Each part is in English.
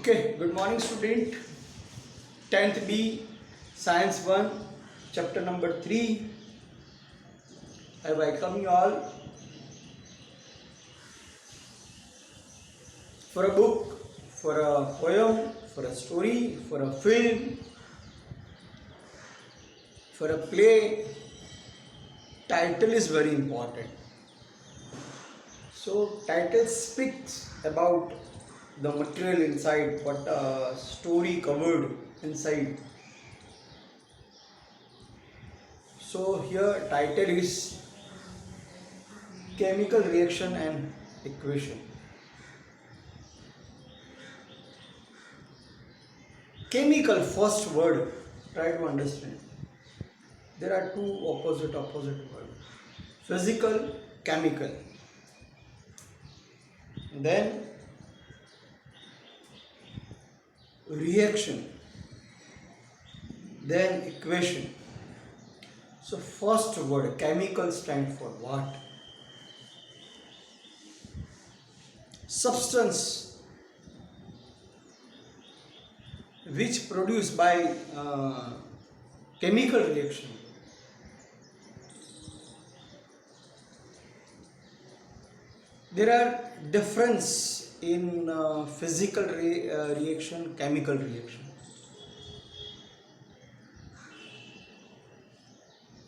Okay, good morning student. 10th B, Science 1, chapter number 3. I welcome you all for a book, for a poem, for a story, for a film, for a play. Title is very important. So title speaks about the material inside, what story covered inside. So here title is chemical reaction and equation. Chemical, first word, try to understand. There are two opposite words. Physical, chemical. Then reaction. Then equation. So first word, chemical, stand for what? Substance which produced by chemical reaction. There are difference in physical reaction, chemical reaction.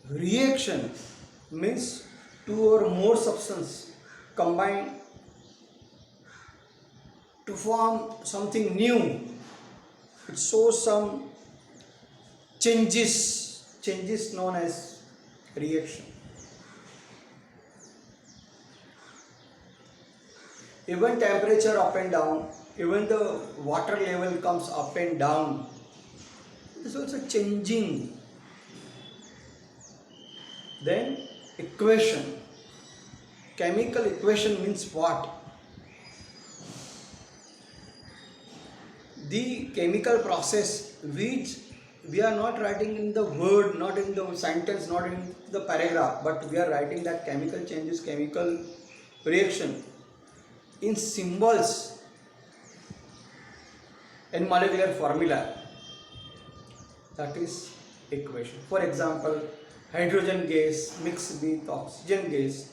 Reaction means two or more substance combine to form something new. It shows some changes known as reaction. Even temperature up and down, even the water level comes up and down, it is also changing. Then equation. Chemical equation means what? The chemical process which we are not writing in the word, not in the sentence, not in the paragraph, but we are writing that chemical changes, chemical reaction in symbols and molecular formula. That is equation. For example, hydrogen gas mixed with oxygen gas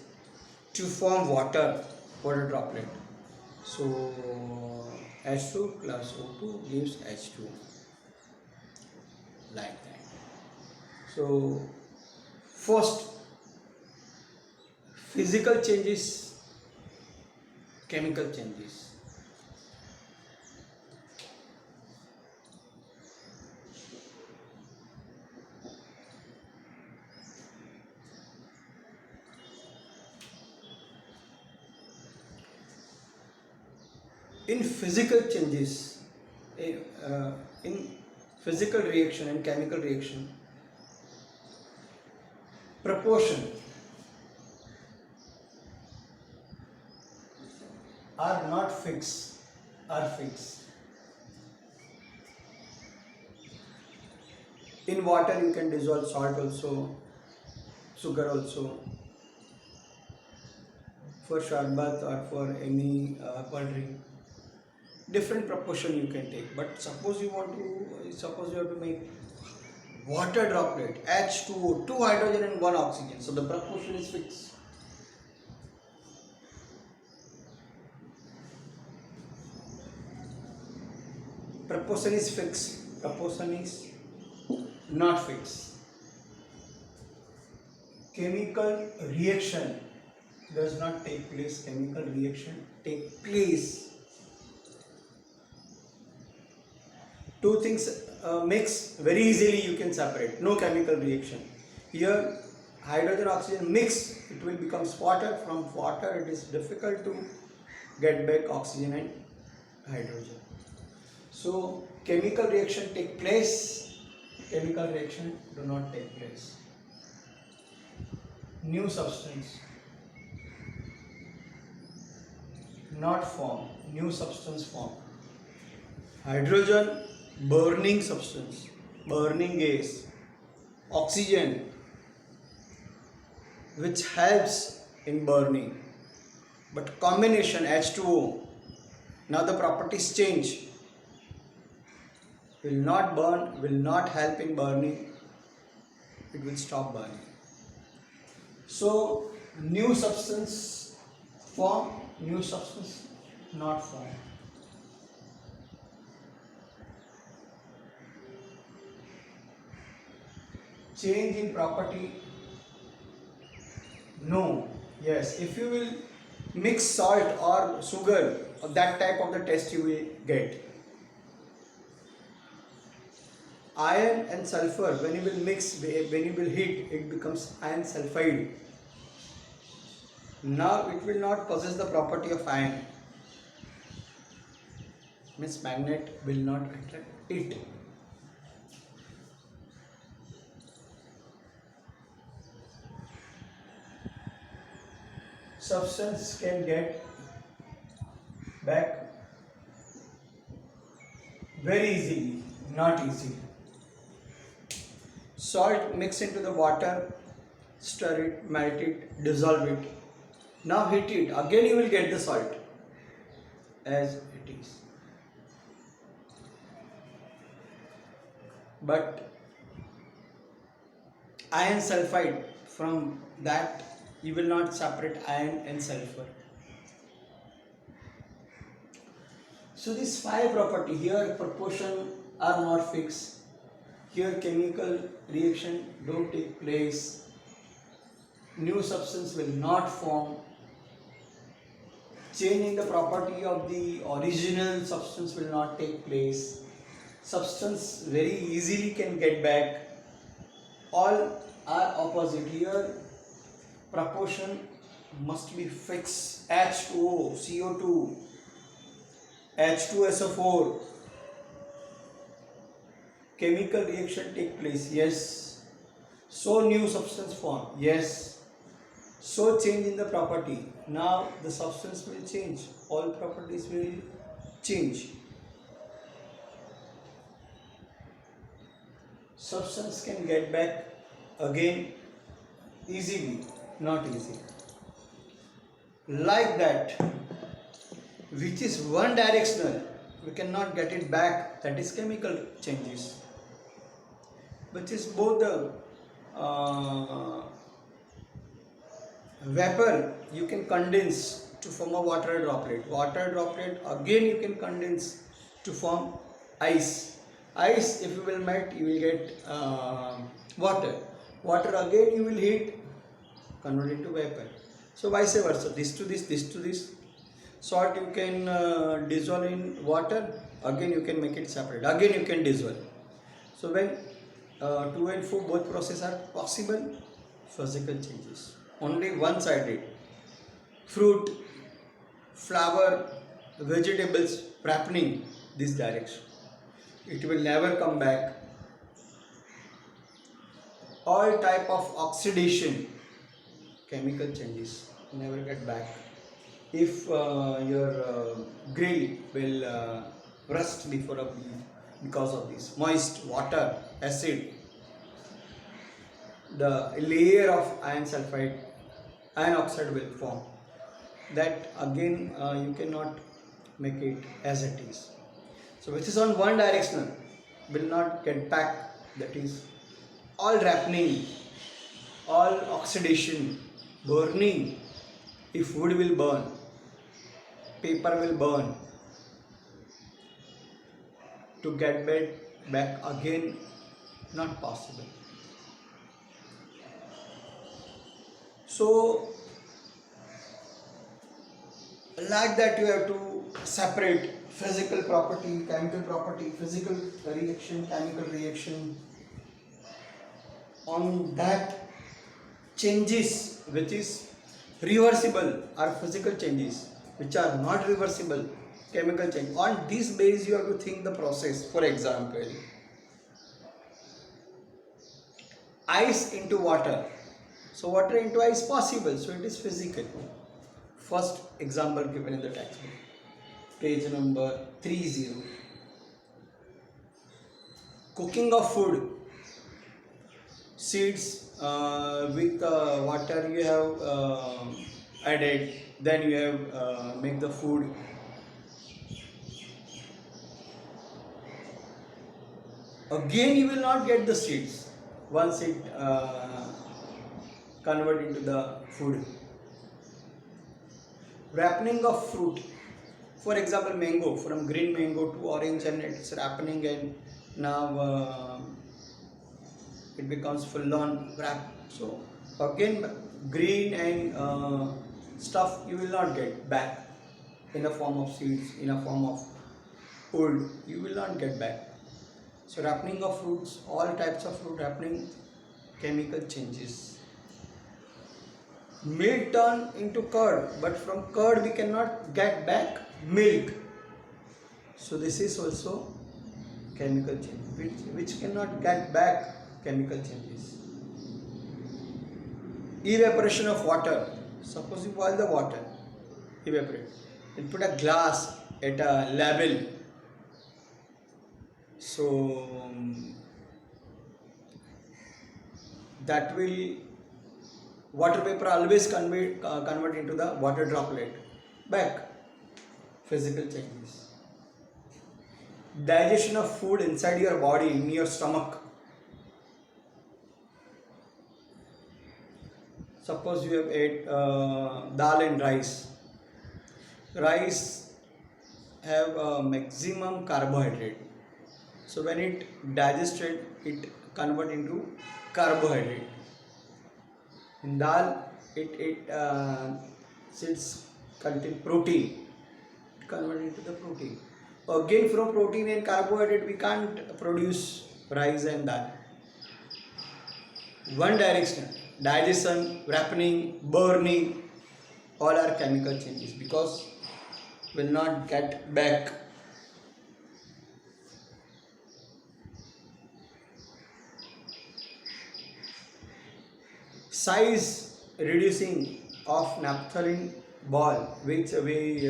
to form water droplet. So H2 plus O2 gives H2, like that. So first, physical changes, chemical changes. In physical changes, in physical reaction and chemical reaction, proportion are not fixed, are fixed. In water you can dissolve salt also, sugar also. For sharbat or for any herbal drink, different proportion you can take. But suppose you have to make water droplet, H2O, 2 hydrogen and 1 oxygen, so the proportion is fixed. Proportion is fixed, proportion is not fixed. Chemical reaction does not take place, chemical reaction take place. Two things mix very easily, you can separate, no chemical reaction. Here hydrogen oxygen mix, it will become water. From water it is difficult to get back oxygen and hydrogen. So chemical reaction take place, chemical reaction do not take place. New substance not formed, new substance formed. Hydrogen, burning substance, burning gas. Oxygen, which helps in burning. But combination H2O, now the properties change. will not burn, will not help in burning, it will stop burning. So new substance form, new substance not form. Change in property, no. Yes, if you will mix salt or sugar, that type of the test you will get. Iron and sulfur, when you will mix, when you will heat, it becomes iron sulfide. Now it will not possess the property of iron, means magnet will not attract it. Substance can get back very easily, not easily. Salt mix into the water, stir it, melt it, dissolve it. Now heat it, again you will get the salt as it is. But iron sulfide, from that you will not separate iron and sulfur. So these five property here, proportion are not fixed. Here chemical reaction don't take place. New substance will not form. Change in the property of the original substance will not take place. Substance very easily can get back. All are opposite. Here proportion must be fixed. H2O, CO2, H2SO4. Chemical reaction take place, yes. So new substance form, yes. So change in the property. Now the substance will change. All properties will change. Substance can get back again easily, not easy. Like that, which is one directional, we cannot get it back, that is chemical changes. Which is both the vapor you can condense to form a water droplet. Water droplet again you can condense to form ice. Ice, if you will melt, you will get water. Water again you will heat, convert into vapor. So vice versa, this to this, this to this. Salt you can dissolve in water, again you can make it separate, again you can dissolve. So when 2 and 4 both processes are possible, physical changes. Only one-sided. Fruit, flower, vegetables, ripening, this direction. It will never come back. All type of oxidation, chemical changes, never get back. If your grill will rust before a because of this moist water, acid, the layer of iron sulfide, iron oxide will form. That again you cannot make it as it is. So which is on one directional will not get back. That is all ripening, all oxidation, burning. If wood will burn, paper will burn. To get back again, not possible. So like that you have to separate physical property, chemical property, physical reaction, chemical reaction. On that changes which is reversible are physical changes, which are not reversible, chemical change. On this base you have to think the process. For example, ice into water. So water into ice possible, so it is physical. First example given in the textbook, page number 30. Cooking of food. Seeds with water you have added, then you have make the food. again you will not get the seeds once it convert into the food. Ripening of fruit, for example mango, from green mango to orange, and it's ripening, and now it becomes full on wrap. So again green and stuff you will not get back in the form of seeds, in a form of old, you will not get back. So ripening of fruits, all types of fruit ripening, chemical changes. Milk turn into curd, but from curd we cannot get back milk. So this is also chemical change, which cannot get back chemical changes. Evaporation of water. Suppose you boil the water, evaporate, and put a glass at a level. So that will, water vapor always convert into the water droplet back. Physical changes. Digestion of food inside your body, in your stomach. Suppose you have ate dal and rice. Rice have a maximum carbohydrate. So when it digested, it convert into carbohydrate. In dal, it since contain protein, it convert into the protein. Again from protein and carbohydrate we can't produce rice and dal. One direction, digestion, ripening, burning, all are chemical changes, because will not get back. Size reducing of naphthalene ball, which we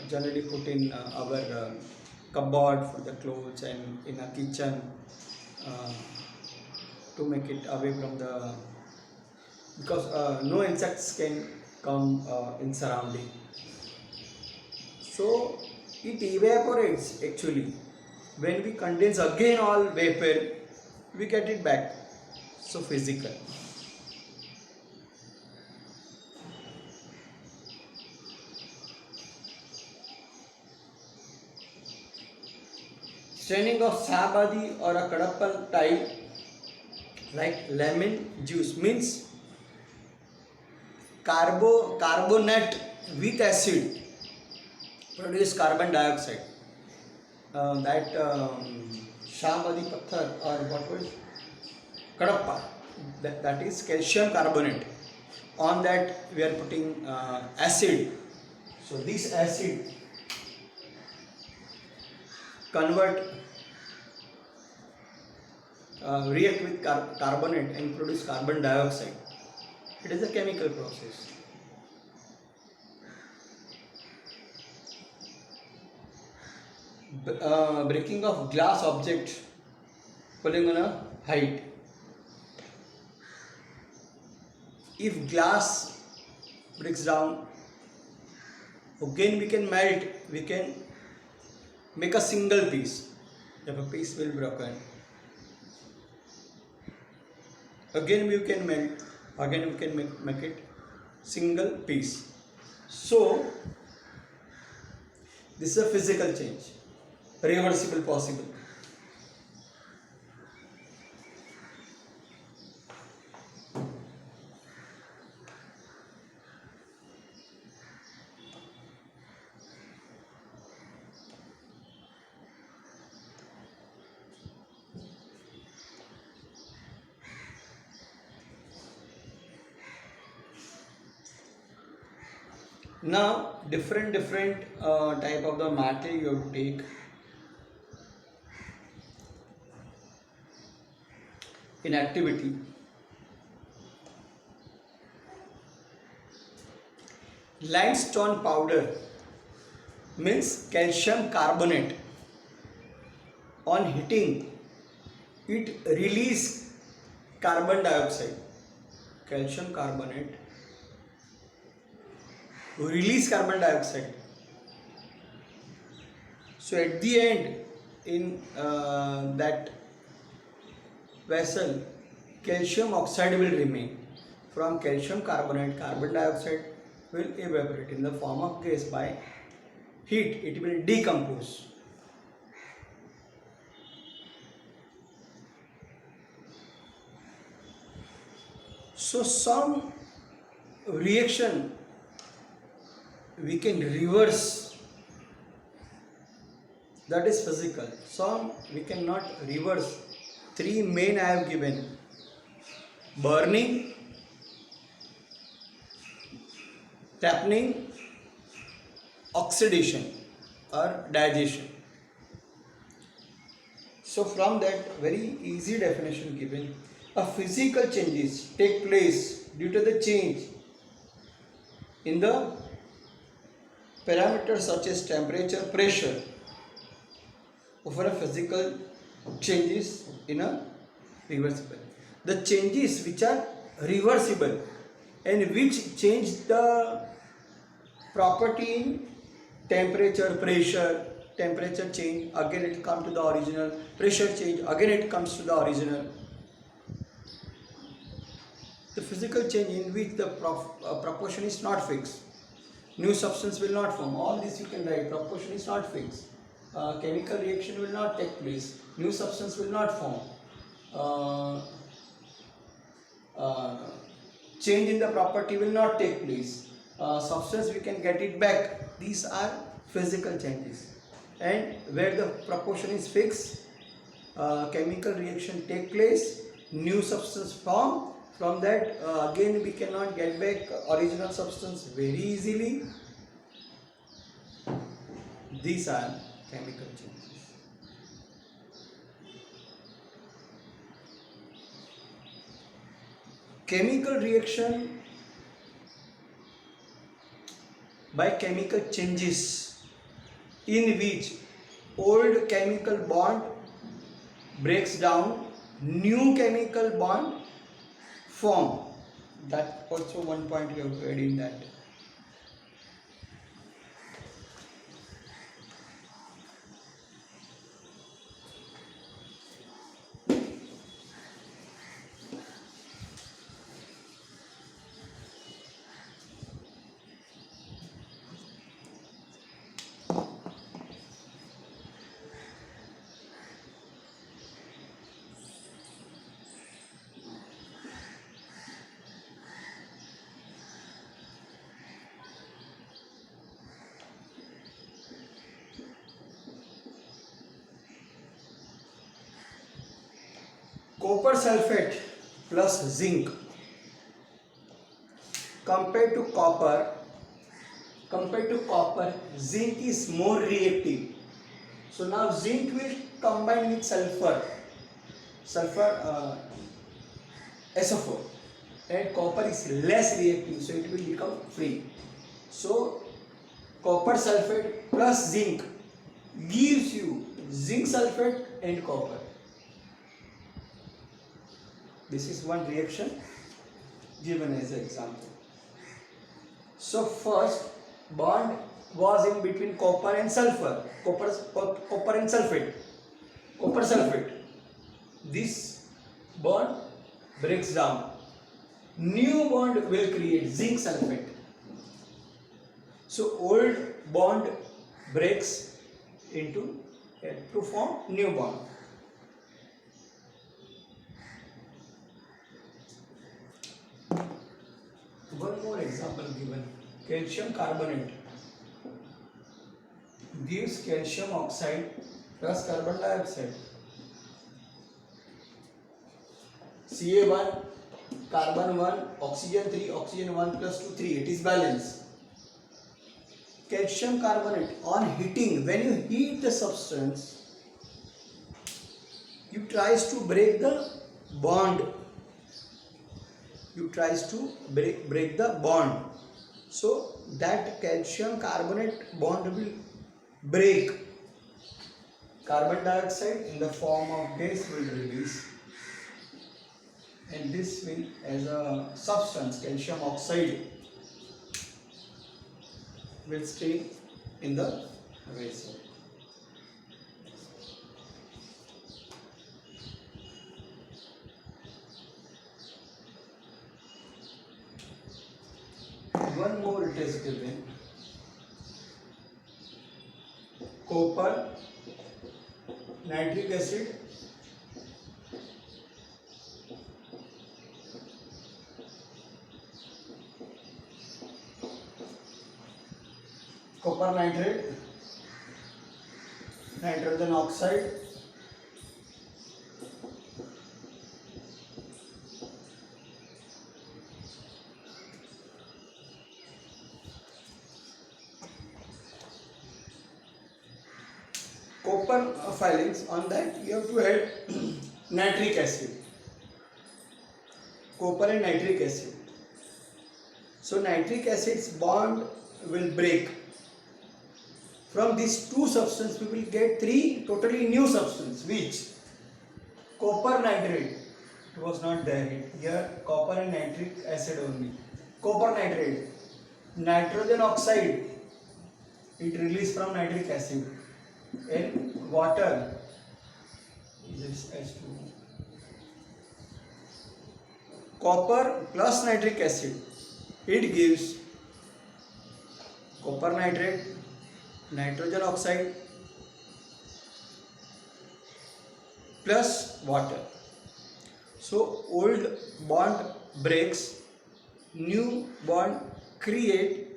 generally put in our cupboard for the clothes and in a kitchen uh, to make it away from the, because no insects can come in surrounding. So it evaporates actually. When we condense again all vapor, we get it back. So physical. Straining of sabadi or a kadappal type, like lemon juice, means carbonate with acid produce carbon dioxide. That Shabadi Pathar, or what was Kadappa, that is calcium carbonate. On that we are putting acid. So this acid convert, react with carbonate and produce carbon dioxide. It is a chemical process. Breaking of glass object falling on a height. If glass breaks down, again we can melt, we can make a single piece. If a piece will broken, again we can melt, again we can make it single piece. So this is a physical change, reversible possible. Now different type of the matter you have to take in activity. Limestone powder means calcium carbonate. On heating, it release carbon dioxide. Calcium carbonate release carbon dioxide. So at the end, in that vessel, calcium oxide will remain. From calcium carbonate, carbon dioxide will evaporate in the form of gas by heat. It will decompose. So some reaction we can reverse, that is physical. Some we cannot reverse. Three main I have given: burning, happening, oxidation or digestion. So from that very easy definition given, a physical changes take place due to the change in the parameters such as temperature, pressure, over a physical changes in a reversible. The changes which are reversible and which change the property in temperature, pressure, temperature change, again it comes to the original, pressure change, again it comes to the original. The physical change in which the proportion is not fixed. New substance will not form. All this you can write. Proportion is not fixed. Chemical reaction will not take place. New substance will not form. Change in the property will not take place. Substance we can get it back. These are physical changes. And where the proportion is fixed, chemical reaction take place, new substance form. From that again we cannot get back original substance very easily. These are chemical changes. Chemical reaction by chemical changes in which old chemical bond breaks down, new chemical bond form. That also one point we have to add in that. Copper sulfate plus zinc compared to copper, zinc is more reactive. So now zinc will combine with sulfur SO4, and copper is less reactive, so it will become free. So copper sulfate plus zinc gives you zinc sulfate and copper. This is one reaction given as an example. So first bond was in between copper and sulfur, copper and sulfate, copper sulfate. This bond breaks down. New bond will create zinc sulfate. So old bond breaks into to form new bond. One more example given. Calcium carbonate gives calcium oxide plus carbon dioxide. Ca1, carbon 1, oxygen 3, oxygen 1 plus 2, 3. It is balanced. Calcium carbonate on heating, when you heat the substance, you tries to break the bond. You tries to break the bond. So that calcium carbonate bond will break. Carbon dioxide in the form of gas will release, and this will, as a substance, calcium oxide will stay in the vessel. more it is given. Copper, nitric acid, copper nitrate, nitrogen oxide, copper filings. On that you have to add nitric acid, copper and nitric acid. So nitric acid's bond will break. From these two substances we will get three totally new substances, which copper nitrate, it was not there here, copper and nitric acid only. Copper nitrate, nitrogen oxide, it released from nitric acid, and water, this H2O. Copper plus nitric acid, it gives copper nitrate, nitrogen oxide plus water. So old bond breaks, new bond create,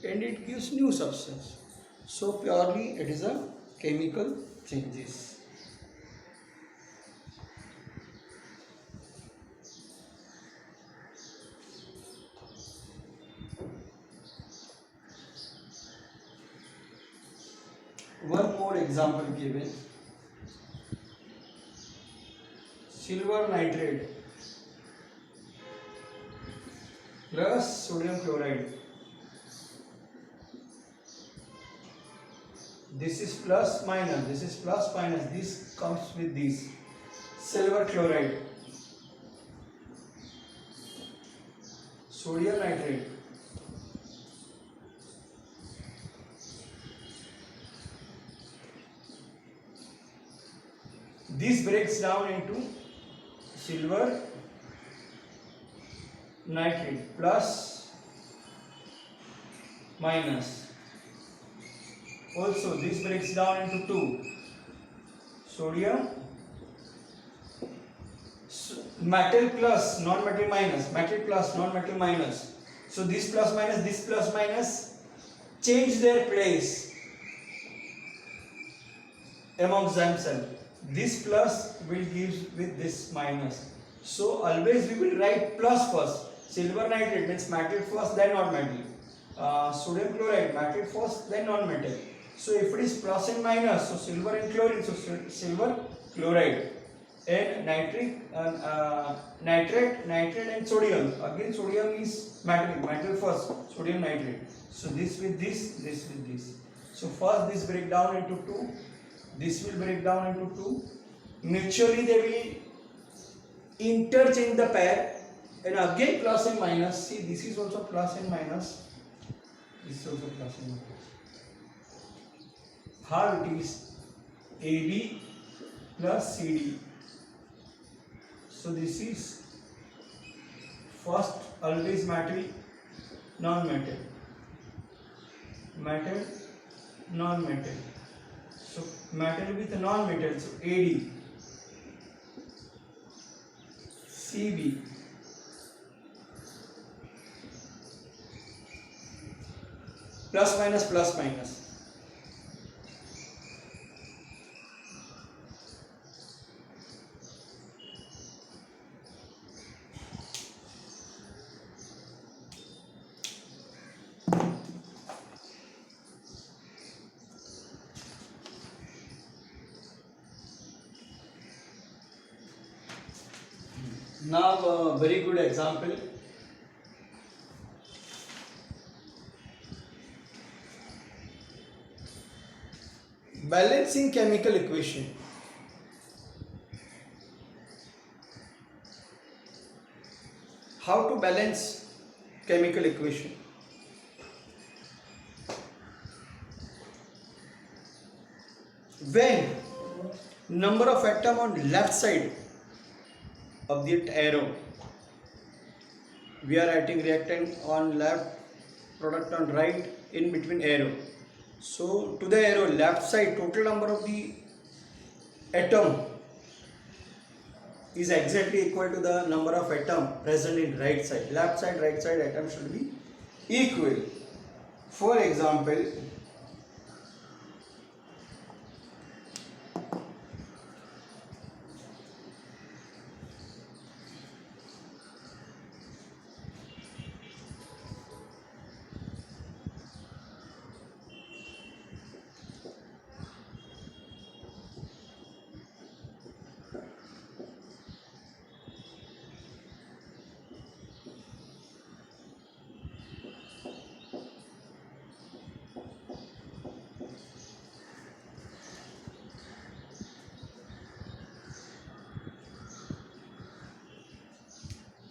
and it gives new substance. So purely it is a chemical changes. One more example given. Silver nitrate plus sodium chloride. This is plus minus, this is plus minus, this comes with this. Silver chloride, sodium nitrate, this breaks down into silver nitrate plus minus. Also this breaks down into two, sodium, metal plus non-metal minus, metal plus non-metal minus. So this plus minus change their place amongst themselves. This plus will give with this minus. So always we will write plus first. Silver nitrate means metal first, then non-metal. Sodium chloride, metal first, then non-metal. So if it is plus and minus, so silver and chlorine, so silver chloride. And nitrate and sodium. Again sodium is metal first, sodium nitrate. So this with this with this. So first this break down into two, this will break down into two. Mutually they will interchange the pair, and again plus and minus. See, this is also plus and minus. This is also plus and minus. How it is AB plus CD. So this is first always metal, non-metal, metal, non-metal. So metal with non-metal, so AD, CB, plus minus plus minus. Now a very good example. Balancing chemical equation. How to balance chemical equation? When number of atom on left side of the arrow, we are writing reactant on left product on right, in between arrow. So to the arrow left side, total number of the atom is exactly equal to the number of atom present in right side. Left side, right side atom should be equal. For example,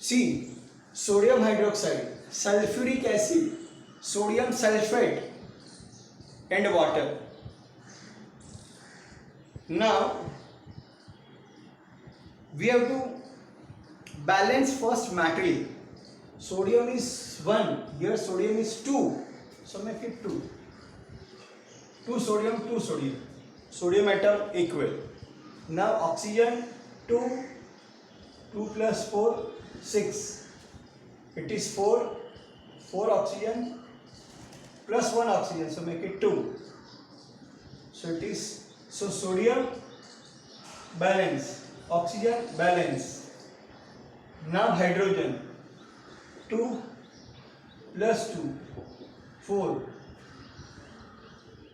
see, sodium hydroxide, sulfuric acid, sodium sulfate and water. Now we have to balance first material. Sodium is 1, here sodium is 2, so make it 2. 2 sodium, 2 sodium. Sodium atom equal. Now oxygen 2, 2 plus 4, 6. It is 4, 4 oxygen plus 1 oxygen, so make it 2. So it is, so sodium balance, oxygen balance. Now hydrogen 2 plus 2, 4.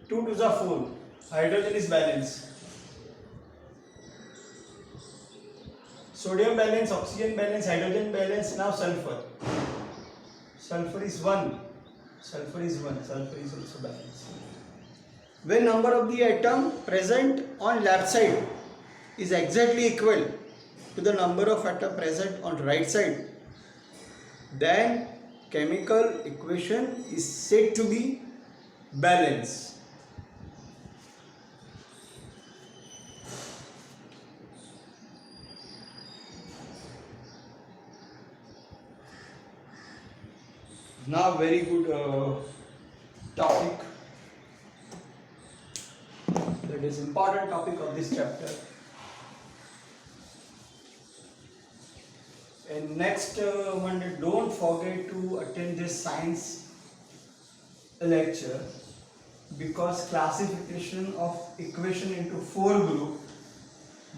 2 to the 4. Hydrogen is balanced. Sodium balance, oxygen balance, hydrogen balance. Now sulfur. Sulfur is 1. Sulfur is 1. Sulfur is also balanced. When number of the atom present on left side is exactly equal to the number of atom present on right side, then chemical equation is said to be balanced. Now very good topic, that is important topic of this chapter. And next Monday, don't forget to attend this science lecture, because classification of equation into 4 group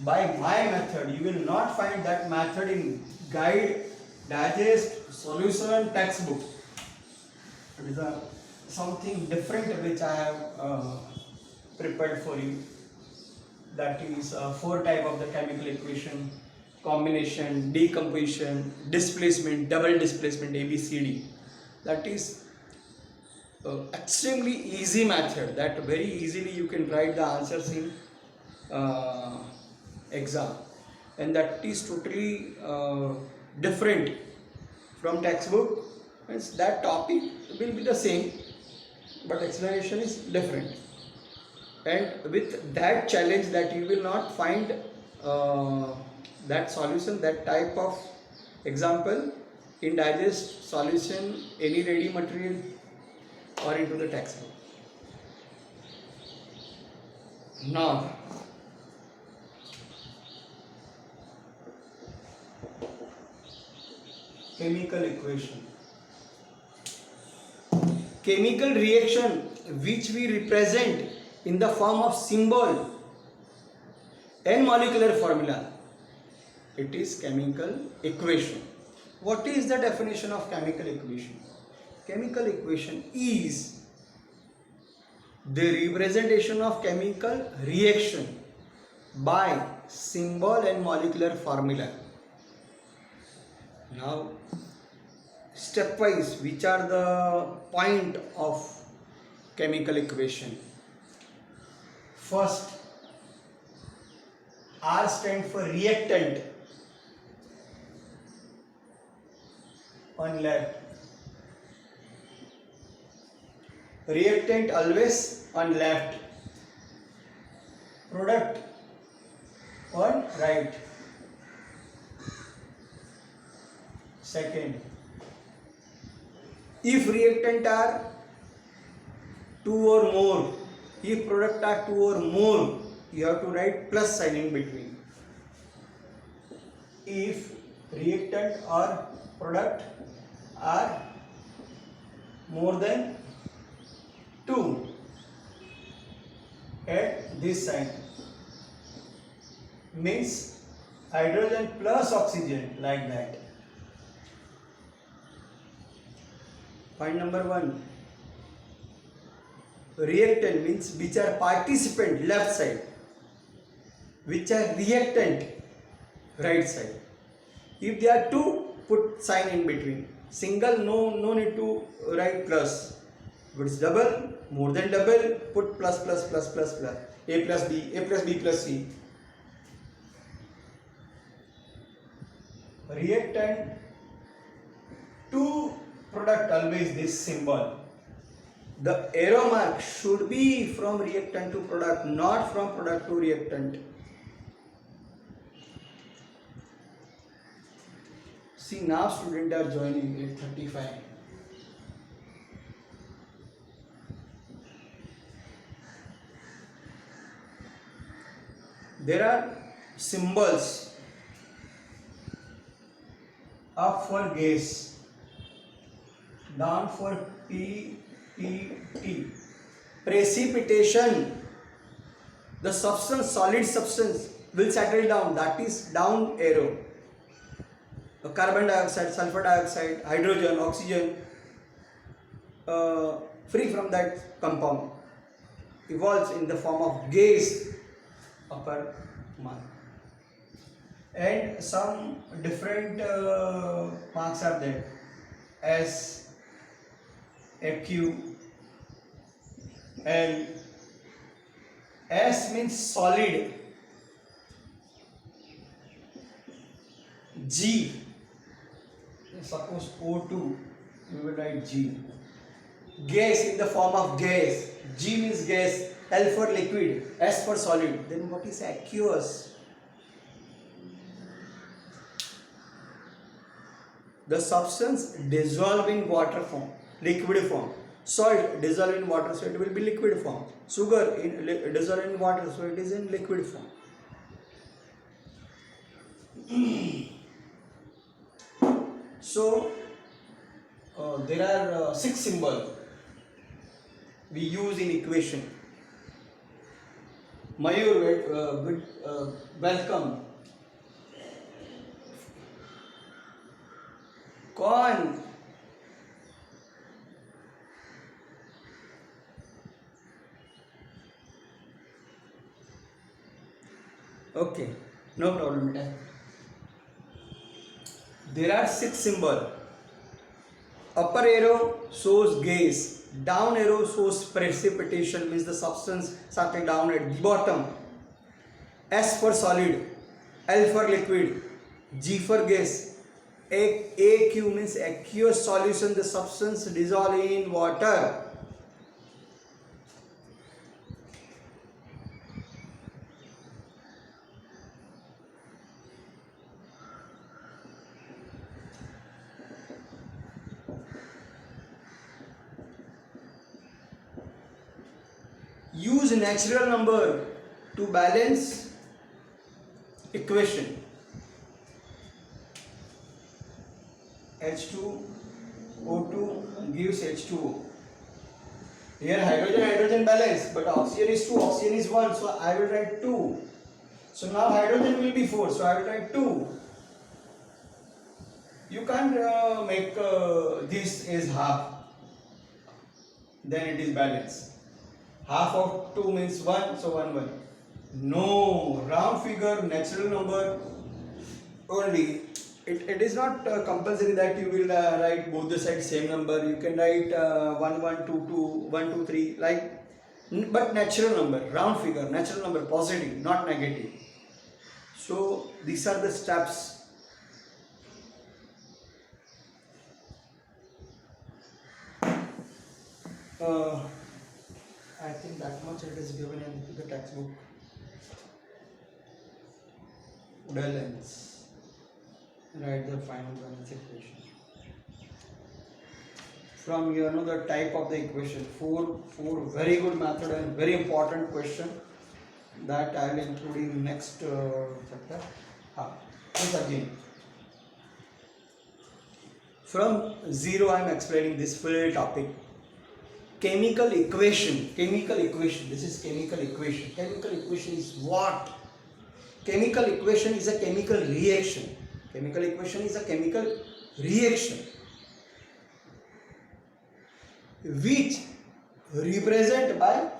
by my method, you will not find that method in guide, digest, solution, textbook. It is something different which I have prepared for you. That is 4 type of the chemical equation: combination, decomposition, displacement, double displacement, ABCD. That is extremely easy method that very easily you can write the answers in exam, and that is totally different from textbook. Means that topic will be the same, but explanation is different. And with that challenge, that you will not find that solution, that type of example in digest, solution, any ready material or into the textbook. Now chemical equation. Chemical reaction which we represent in the form of symbol and molecular formula, it is chemical equation. What is the definition of chemical equation? Chemical equation is the representation of chemical reaction by symbol and molecular formula. Now stepwise, which are the point of chemical equation? First, R stands for reactant on left. Reactant always on left. Product on right. Second, If reactant are two or more, if product are two or more, you have to write plus sign in between. If reactant or product are more than 2, add this sign, means hydrogen plus oxygen, like that. Point number 1. Reactant means which are participant, left side, which are reactant, right side. If they are two, put sign in between. Single, no need to write plus. If it's double, more than double, put plus plus plus plus plus. A plus B plus C. Reactant to product, always this symbol. The arrow mark should be from reactant to product, not from product to reactant. See, now students are joining 8:35. There are symbols up for gas, down for P, T, T. Precipitation, the substance, solid substance will settle down, that is down arrow. Carbon dioxide, sulfur dioxide, hydrogen, oxygen, free from that compound, evolves in the form of gas, upper mark. And some different marks are there, S, AQ, L. S means solid, G, suppose O2, we will write G. Gas in the form of gas, G means gas, L for liquid, S for solid. Then what is aqueous? The substance dissolve in water form, liquid form. Salt dissolve in water, so it will be liquid form. Sugar dissolve in water, so it is in liquid form. So there are 6 symbols we use in equation. Mayur, welcome. Corn. Okay, no problem. There are 6 symbols. Upper arrow shows gas, down arrow shows precipitation, means the substance settled down at the bottom. S for solid, L for liquid, G for gas, AQ means aqueous solution, the substance dissolved in water. Use natural number to balance equation. H2O2 gives H2O. Here hydrogen balance, but oxygen is 2, oxygen is 1, so I will write 2. So now hydrogen will be 4, so I will write 2. You can't make this is half, then it is balanced. Half of 2 means 1, so 1, 1. No, round figure, natural number only. It is not compulsory that you will write both the sides same number. You can write 1, 1, 2, 2, 1, 2, 3, like, but natural number, round figure, natural number, positive, not negative. So these are the steps. I think that much it is given in the textbook. Udalens. Write the final balance equation. from the type of the equation. Four very good method and very important question that I will include in next chapter. Once again, from zero I am explaining this full topic. Chemical equation. This is chemical equation. Chemical equation is what? Chemical equation is a chemical reaction. Chemical equation is a chemical reaction which represent by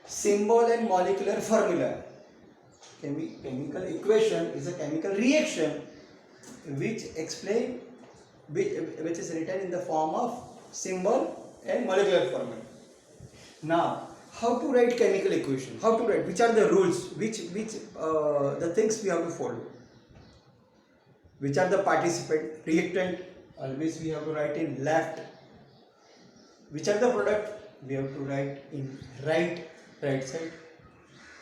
symbol and molecular formula. Chemical equation is a chemical reaction which is written in the form of symbol and molecular formula. Now, how to write chemical equation? How to write? Which are the rules? Which the things we have to follow? Which are the participant? Reactant, always we have to write in left. Which are the product? We have to write in right side.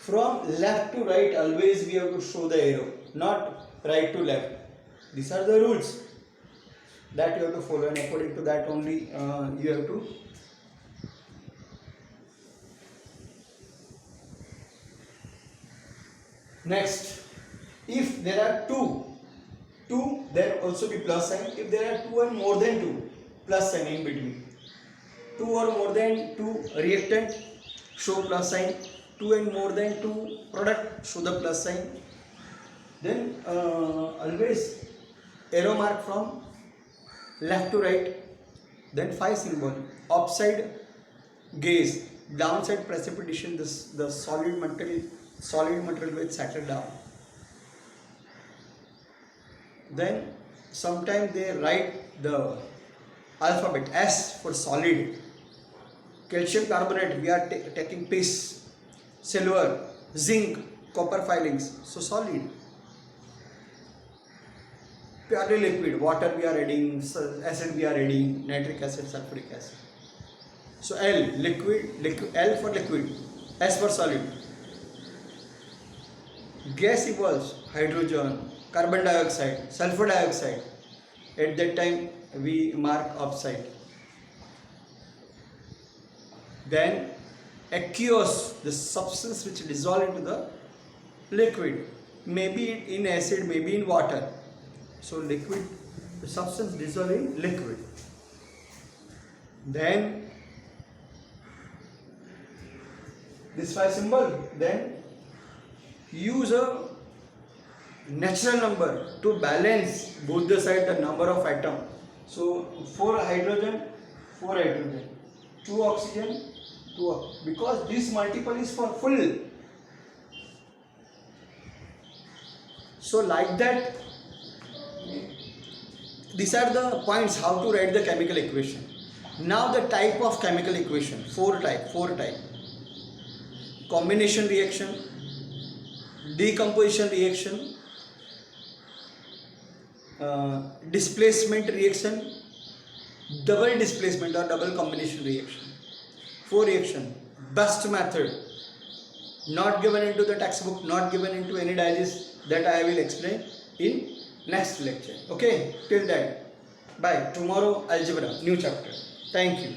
From left to right, always we have to show the arrow, not right to left. These are the rules that you have to follow, and according to that only you have to next. If there are two, there also be plus sign. If there are two and more than two, plus sign in between. Two or more than two reactant, show plus sign. Two and more than two product, show the plus sign. Then always arrow mark from left to right. Then 5 symbol. Upside gaze, downside precipitation. The solid material will settle down. Then sometimes they write the alphabet S for solid. Calcium carbonate, we are taking piece. Silver, zinc, copper filings, so solid. Purely liquid, water we are adding, acid we are adding, nitric acid, sulfuric acid. So L, liquid, L for liquid, S for solid. Gas equals hydrogen, carbon dioxide, sulfur dioxide. At that time we mark upside. Then aqueous, the substance which dissolve into the liquid, maybe in acid, maybe in water. So liquid, the substance dissolve in liquid. Then this 5 symbol. Then use a natural number to balance both the side, the number of atom. So 4 hydrogen, 2 oxygen, 2, because this multiple is for full. So like that, these are the points how to write the chemical equation. Now the type of chemical equation, 4 type. Combination reaction, decomposition reaction, displacement reaction, double displacement or double combination reaction. 4 reaction, best method, not given into the textbook, not given into any digest, that I will explain in next lecture. Okay, till then, bye. Tomorrow algebra, new chapter. Thank you.